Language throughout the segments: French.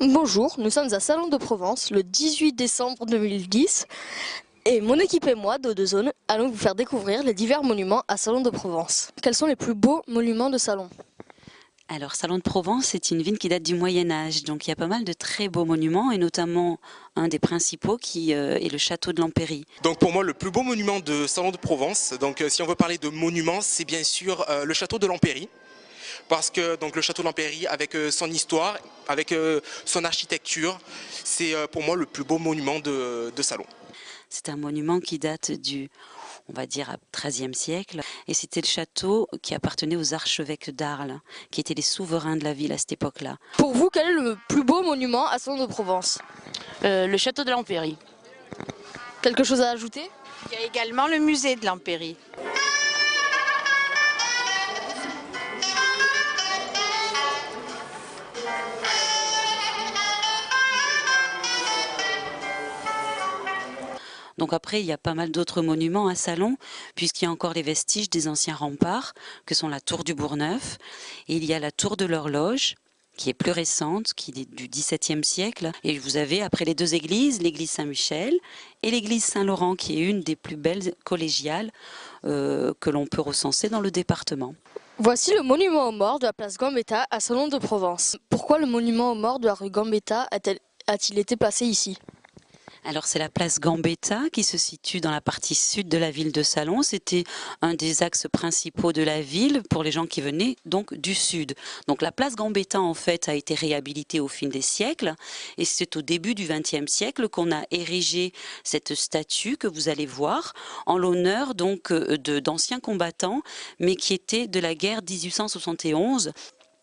Bonjour, nous sommes à Salon de Provence le 18 décembre 2010 et mon équipe et moi d'O2Zone allons vous faire découvrir les divers monuments à Salon de Provence. Quels sont les plus beaux monuments de Salon? Alors, Salon de Provence, c'est une ville qui date du Moyen-Âge, donc il y a pas mal de très beaux monuments, et notamment un des principaux qui est le château de l'Empéry. Donc pour moi, le plus beau monument de Salon de Provence, donc si on veut parler de monuments, c'est bien sûr le château de l'Empéry. Parce que donc, le château de l'Empéry, avec son histoire, avec son architecture, c'est pour moi le plus beau monument de Salon. C'est un monument qui date on va dire, XIIIe siècle, et c'était le château qui appartenait aux archevêques d'Arles, qui étaient les souverains de la ville à cette époque-là. Pour vous, quel est le plus beau monument à Salon de Provence? Le château de l'Empéry. Quelque chose à ajouter? Il y a également le musée de l'Empéry. Donc après, il y a pas mal d'autres monuments à Salon, puisqu'il y a encore les vestiges des anciens remparts, que sont la tour du Bourgneuf, et il y a la tour de l'Horloge, qui est plus récente, qui est du XVIIe siècle. Et vous avez, après les deux églises, l'église Saint-Michel et l'église Saint-Laurent, qui est une des plus belles collégiales que l'on peut recenser dans le département. Voici le monument aux morts de la place Gambetta à Salon de Provence. Pourquoi le monument aux morts de la rue Gambetta a-t-il été placé ici? Alors c'est la place Gambetta qui se situe dans la partie sud de la ville de Salon. C'était un des axes principaux de la ville pour les gens qui venaient donc du sud. Donc la place Gambetta en fait a été réhabilitée au fil des siècles et c'est au début du XXe siècle qu'on a érigé cette statue que vous allez voir en l'honneur donc d'anciens combattants mais qui étaient de la guerre 1871.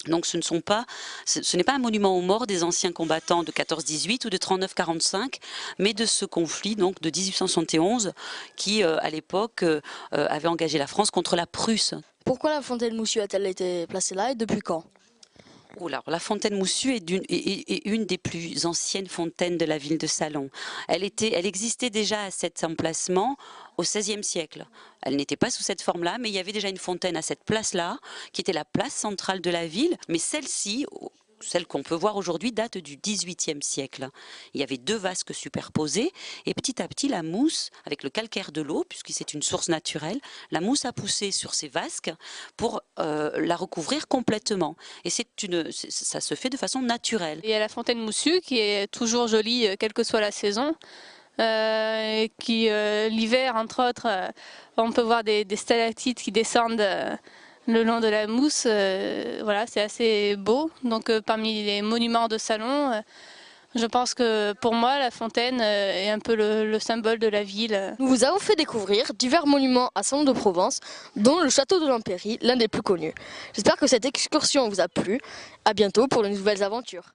Donc ce n'est pas un monument aux morts des anciens combattants de 14-18 ou de 39-45, mais de ce conflit donc de 1871 qui, à l'époque, avait engagé la France contre la Prusse. Pourquoi la fontaine Moussu a-t-elle été placée là et depuis quand? Alors, la fontaine Moussu est une des plus anciennes fontaines de la ville de Salon. Elle existait déjà à cet emplacement au XVIe siècle. Elle n'était pas sous cette forme-là, mais il y avait déjà une fontaine à cette place-là, qui était la place centrale de la ville. Mais celle-ci, celle qu'on peut voir aujourd'hui, date du XVIIIe siècle. Il y avait deux vasques superposés et petit à petit la mousse, avec le calcaire de l'eau, puisque c'est une source naturelle, la mousse a poussé sur ces vasques pour la recouvrir complètement. Et ça se fait de façon naturelle. Il y a la fontaine Moussu qui est toujours jolie quelle que soit la saison. L'hiver, entre autres, on peut voir des stalactites qui descendent le long de la mousse. Voilà, c'est assez beau. Donc parmi les monuments de Salon, je pense que pour moi la fontaine est un peu le symbole de la ville. Nous vous avons fait découvrir divers monuments à Salon de Provence, dont le château de l'Empéry, l'un des plus connus. J'espère que cette excursion vous a plu. À bientôt pour de nouvelles aventures.